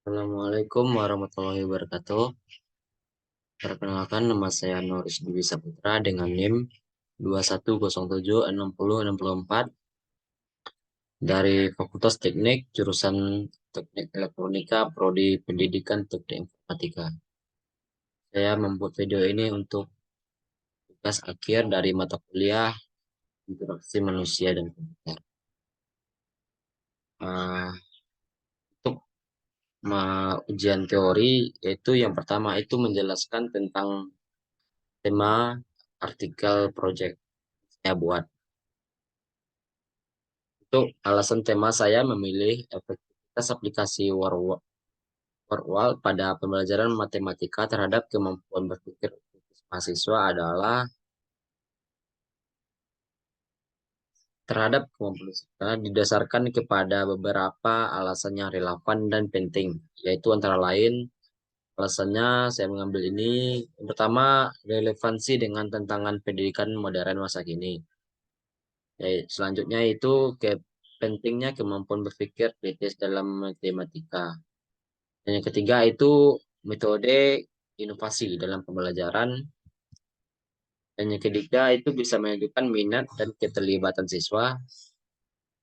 Assalamualaikum warahmatullahi wabarakatuh. Perkenalkan, nama saya Noris Dwi Saputra dengan NIM 21076064 dari Fakultas Teknik, jurusan Teknik Elektronika, Prodi Pendidikan Teknik Informatika. Saya membuat video ini untuk tugas akhir dari mata kuliah Interaksi Manusia dan Komputer. Uh, untuk ujian teori, yaitu yang pertama itu menjelaskan tentang tema artikel project saya buat. Untuk alasan tema saya memilih efektivitas aplikasi Warwal pada pembelajaran matematika terhadap kemampuan berpikir kritis mahasiswa adalah terhadap kemampuan siswa didasarkan kepada beberapa alasan yang relevan dan penting, yaitu antara lain alasannya saya mengambil ini. Yang pertama, relevansi dengan tantangan pendidikan modern masa kini. Selanjutnya itu pentingnya kemampuan berpikir kritis dalam matematika. Dan yang ketiga itu metode inovasi dalam pembelajaran. Dan yang ketiga itu bisa menunjukkan minat dan keterlibatan siswa.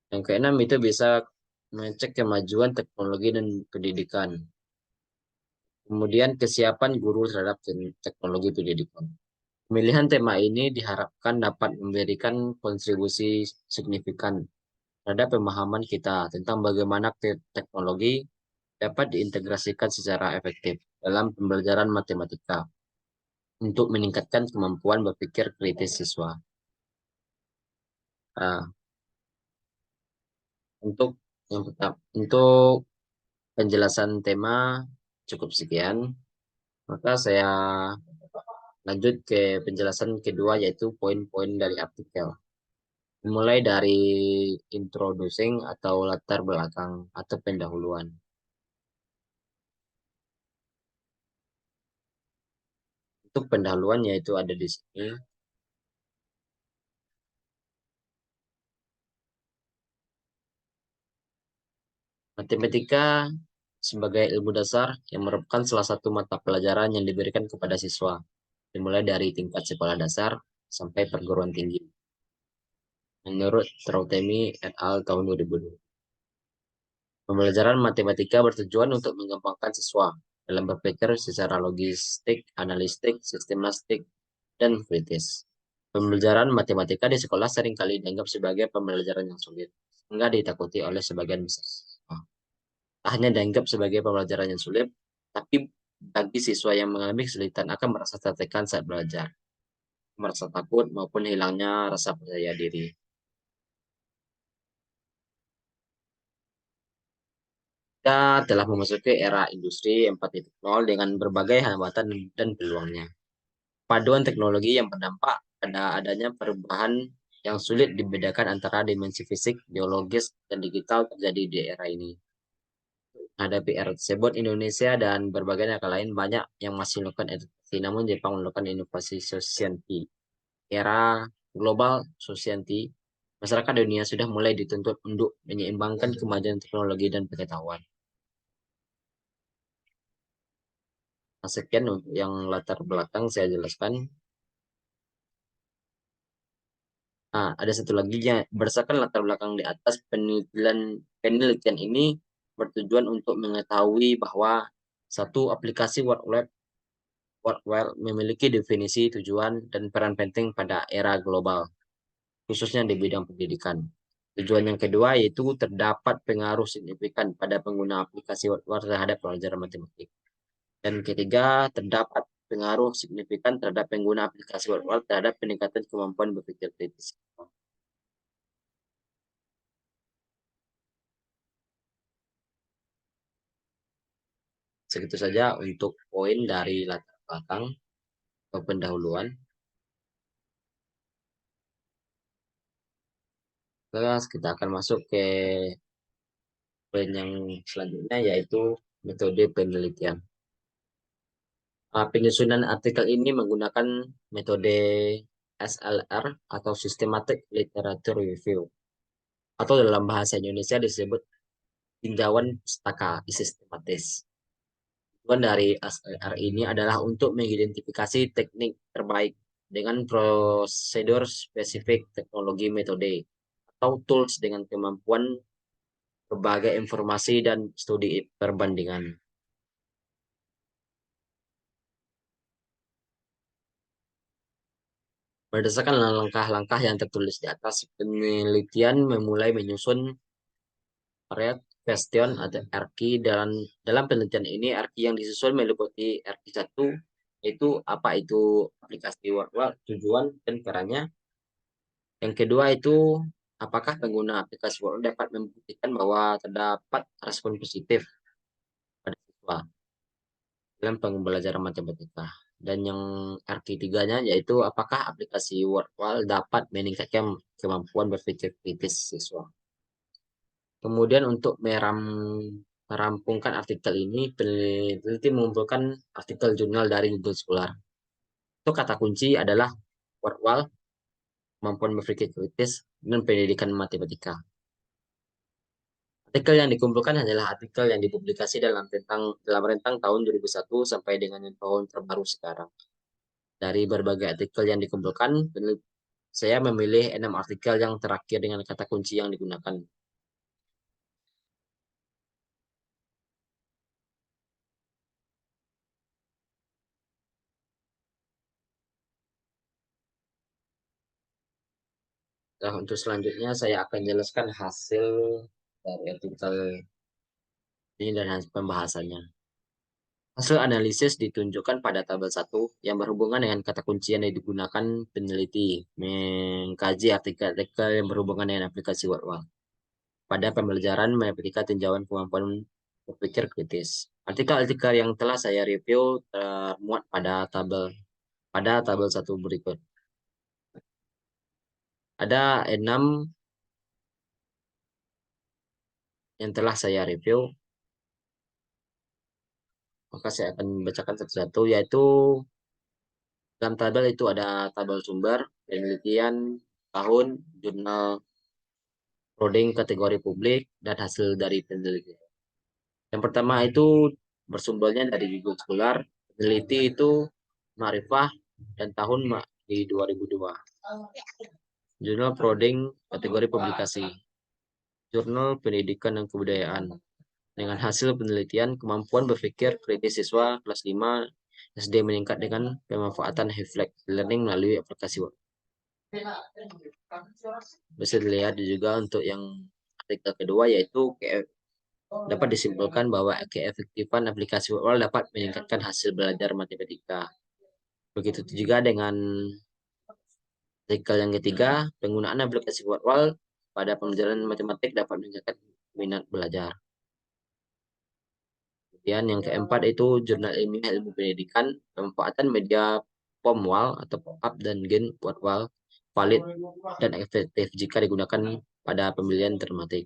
Yang keenam itu bisa mengecek kemajuan teknologi dan pendidikan. Kemudian kesiapan guru terhadap teknologi pendidikan. Pemilihan tema ini diharapkan dapat memberikan kontribusi signifikan terhadap pemahaman kita tentang bagaimana teknologi dapat diintegrasikan secara efektif dalam pembelajaran matematika untuk meningkatkan kemampuan berpikir kritis siswa. Nah, untuk yang pertama, untuk penjelasan tema cukup sekian. Maka saya lanjut ke penjelasan kedua, yaitu poin-poin dari artikel. Mulai dari introducing atau latar belakang atau pendahuluan. Untuk pendahuluan yaitu ada di sini. Matematika sebagai ilmu dasar yang merupakan salah satu mata pelajaran yang diberikan kepada siswa, dimulai dari tingkat sekolah dasar sampai perguruan tinggi. Menurut Trautemi et al. Tahun 2002. Pembelajaran matematika bertujuan untuk mengembangkan siswa dalam berpikir secara logistik, analistik, sistematik, dan kritis. Pembelajaran matematika di sekolah seringkali dianggap sebagai pembelajaran yang sulit, hingga ditakuti oleh sebagian besar siswa. Tak hanya dianggap sebagai pembelajaran yang sulit, tapi bagi siswa yang mengalami kesulitan akan merasa tertekan saat belajar, merasa takut maupun hilangnya rasa percaya diri. Kita telah memasuki era industri 4.0 dengan berbagai hambatan dan peluangnya. Paduan teknologi yang berdampak pada adanya perubahan yang sulit dibedakan antara dimensi fisik, biologis, dan digital terjadi di era ini. Menghadapi era tersebut, Indonesia dan berbagai negara lain banyak yang masih melakukan adaptasi, namun Jepang melakukan inovasi society. Era global society, masyarakat dunia sudah mulai dituntut untuk menyeimbangkan kemajuan teknologi dan pengetahuan. Nah, sekian untuk yang latar belakang saya jelaskan. Nah, ada satu lagi yang berdasarkan latar belakang di atas, penelitian ini bertujuan untuk mengetahui bahwa satu aplikasi Wordwell memiliki definisi tujuan dan peran penting pada era global, khususnya di bidang pendidikan. Tujuan yang kedua yaitu terdapat pengaruh signifikan pada pengguna aplikasi Wordwell terhadap pelajaran matematik. Dan ketiga, terdapat pengaruh signifikan terhadap pengguna aplikasi Wordwell terhadap peningkatan kemampuan berpikir kritis. Segitu saja untuk poin dari latar belakang atau pendahuluan. Terus kita akan masuk ke poin yang selanjutnya, yaitu metode penelitian. Penyusunan artikel ini menggunakan metode SLR atau Systematic Literature Review, atau dalam bahasa Indonesia disebut tinjauan pustaka sistematis. Tujuan dari ASR ini adalah untuk mengidentifikasi teknik terbaik dengan prosedur spesifik teknologi metode atau tools dengan kemampuan berbagai informasi dan studi perbandingan. Berdasarkan langkah-langkah yang tertulis di atas, penelitian memulai menyusun Red question atau RQ dalam penelitian ini RQ yang disusun meliputi RQ 1 itu apa itu aplikasi WordWall, tujuan dan caranya. Yang kedua itu apakah pengguna aplikasi WordWall dapat membuktikan bahwa terdapat respon positif pada siswa dalam pembelajaran matematika. Dan yang RQ tiganya yaitu apakah aplikasi WordWall dapat meningkatkan kemampuan berpikir kritis siswa. Kemudian untuk merampungkan artikel ini, peneliti mengumpulkan artikel jurnal dari Google Scholar. Itu kata kunci adalah word wall, kemampuan berpikir kritis, dan pendidikan matematika. Artikel yang dikumpulkan adalah artikel yang dipublikasi dalam rentang tahun 2001 sampai dengan tahun terbaru sekarang. Dari berbagai artikel yang dikumpulkan, saya memilih 6 artikel yang terakhir dengan kata kunci yang digunakan. Nah, untuk selanjutnya saya akan jelaskan hasil dari artikel ini dan hasil pembahasannya. Hasil analisis ditunjukkan pada tabel 1 yang berhubungan dengan kata kunci yang digunakan peneliti mengkaji artikel-artikel yang berhubungan dengan aplikasi WordWall pada pembelajaran matematika tinjauan kemampuan berpikir kritis. Artikel-artikel yang telah saya review termuat pada tabel 1 berikut. Ada 6 yang telah saya review, maka saya akan membacakan satu-satu, yaitu dalam tabel itu ada tabel sumber, penelitian, tahun, jurnal, coding, kategori publik, dan hasil dari penelitian. Yang pertama itu bersumbernya dari Google Scholar, peneliti itu Marifah dan tahun di 2002. Jurnal Coding, kategori publikasi. Jurnal Pendidikan dan Kebudayaan. Dengan hasil penelitian, kemampuan berpikir kritis siswa kelas 5 SD meningkat dengan pemanfaatan reflect learning melalui aplikasi web. Bisa dilihat juga untuk yang artikel kedua yaitu dapat disimpulkan bahwa keefektifan aplikasi WordWall dapat meningkatkan hasil belajar matematika. Begitu juga dengan artikel yang ketiga, penggunaan aplikasi WordWall pada pembelajaran matematik dapat meningkatkan minat belajar. Kemudian yang keempat itu jurnal ilmiah ilmu pendidikan, pemanfaatan media POM-WAL atau pop-up dan gen WordWall valid dan efektif jika digunakan pada pemilihan tematik.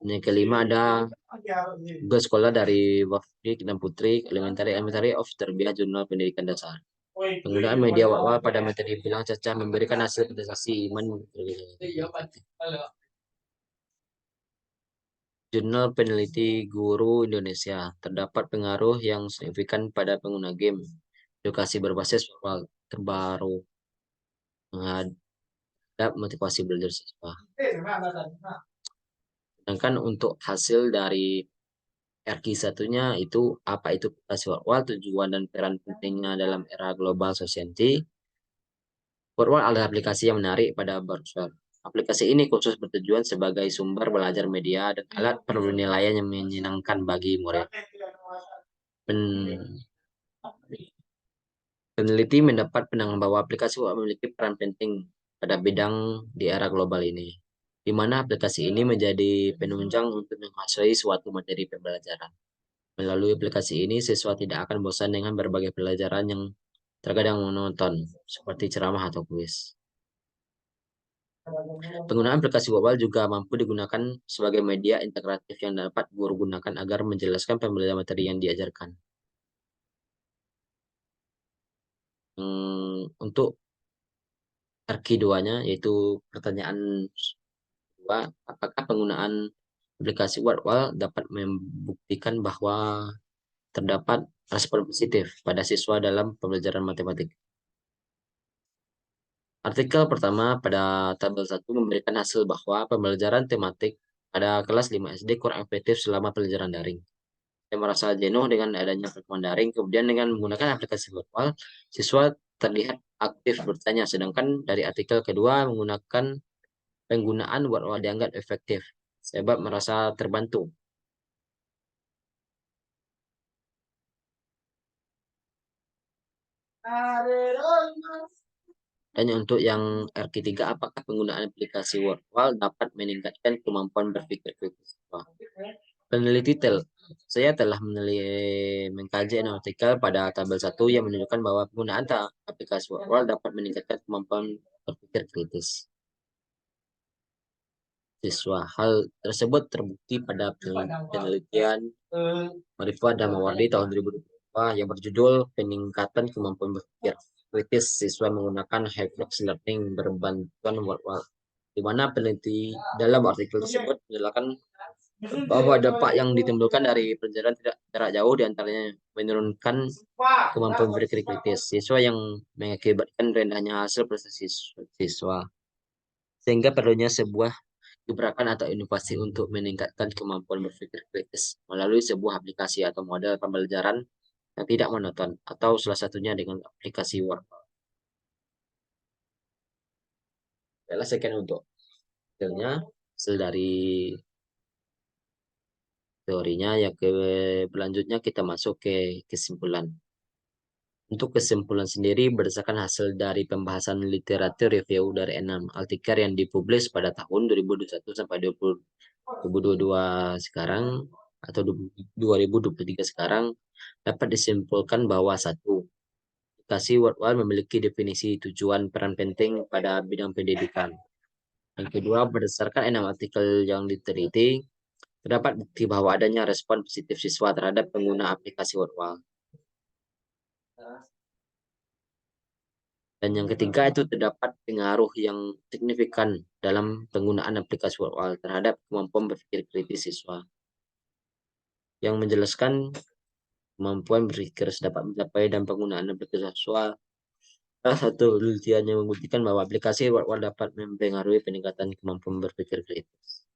Yang kelima ada Google Scholar dari Wafik dan Putri, Elementary of Terbiah Jurnal Pendidikan Dasar. Penggunaan media WordWall pada materi bilang caca memberikan hasil prestasi iman. Jurnal Peneliti Guru Indonesia, terdapat pengaruh yang signifikan pada pengguna game. Edukasi berbasis virtual terbaru menghadap motivasi belajar siswa. Sedangkan untuk hasil dari RQ satunya itu apa itu aplikasi WordWall, tujuan dan peran pentingnya dalam era global society. WordWall adalah aplikasi yang menarik pada browser. Aplikasi ini khusus bertujuan sebagai sumber belajar media dan alat penilaian yang menyenangkan bagi murid. Peneliti mendapat pandangan bahwa aplikasi WordWall memiliki peran penting pada bidang di era global ini, di mana aplikasi ini menjadi penunjang untuk menguasai suatu materi pembelajaran. Melalui aplikasi ini, siswa tidak akan bosan dengan berbagai pelajaran yang terkadang monoton, seperti ceramah atau kuis. Penggunaan aplikasi WordWall juga mampu digunakan sebagai media interaktif yang dapat guru gunakan agar menjelaskan pembelajaran materi yang diajarkan. Untuk RQ2-nya, yaitu pertanyaan 2, apakah penggunaan aplikasi Wordwall dapat membuktikan bahwa terdapat respon positif pada siswa dalam pembelajaran matematik. Artikel pertama pada tabel 1 memberikan hasil bahwa pembelajaran tematik pada kelas 5 SD kurang efektif selama pelajaran daring. Saya merasa jenuh dengan adanya pertemuan daring, kemudian dengan menggunakan aplikasi virtual, siswa terlihat aktif bertanya, sedangkan dari artikel kedua menggunakan penggunaan virtual dianggap efektif. Sebab merasa terbantu. Dan untuk yang RQ3, apakah penggunaan aplikasi virtual dapat meningkatkan kemampuan berpikir kritis? Peneliti saya telah mengkaji artikel pada tabel 1 yang menunjukkan bahwa penggunaan aplikasi virtual dapat meningkatkan kemampuan berpikir kritis siswa. Hal tersebut terbukti pada penelitian Marifat dan Mawardi tahun 2022 yang berjudul Peningkatan Kemampuan Berpikir Kritis Siswa Menggunakan Hyflux Learning Berbantuan Virtual, di mana peneliti dalam artikel tersebut menjelaskan bahwa dampak yang ditimbulkan dari pelajaran tidak jarak jauh diantaranya menurunkan kemampuan berpikir kritis siswa yang mengakibatkan rendahnya hasil prestasi siswa, sehingga perlunya sebuah gebrakan atau inovasi untuk meningkatkan kemampuan berpikir kritis melalui sebuah aplikasi atau model pembelajaran yang tidak monoton, atau salah satunya dengan aplikasi Word. Adalah sekian untuk hasilnya, hasil dari teorinya. Ya, ke berlanjutnya kita masuk ke kesimpulan. Untuk kesimpulan sendiri, berdasarkan hasil dari pembahasan literatur review dari 6 artikel yang dipublis pada tahun 2021 sampai 2022 sekarang, atau 2023 sekarang, dapat disimpulkan bahwa satu, aplikasi Wordwall memiliki definisi tujuan peran penting pada bidang pendidikan. Yang kedua, berdasarkan 6 artikel yang diteliti, terdapat bukti bahwa adanya respon positif siswa terhadap pengguna aplikasi Wordwall. Dan yang ketiga, itu terdapat pengaruh yang signifikan dalam penggunaan aplikasi Wordwall terhadap kemampuan berpikir kritis siswa, yang menjelaskan kemampuan berpikir dapat mencapai dan penggunaan aplikasi siswa. Salah satu penelitian yang membuktikan bahwa aplikasi Wordwall dapat mempengaruhi peningkatan kemampuan berpikir kritis.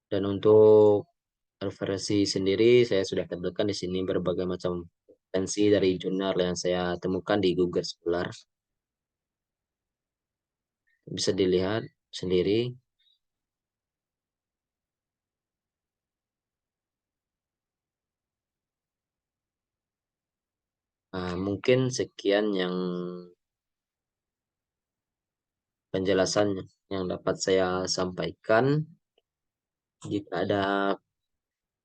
Dan untuk referensi sendiri, saya sudah tampilkan di sini berbagai macam referensi dari jurnal yang saya temukan di Google Scholar. Bisa dilihat sendiri. Mungkin sekian yang penjelasan yang dapat saya sampaikan. Jika ada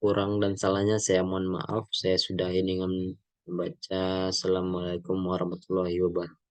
kurang dan salahnya, saya mohon maaf. Saya sudah ini dengan membaca. Assalamualaikum warahmatullahi wabarakatuh.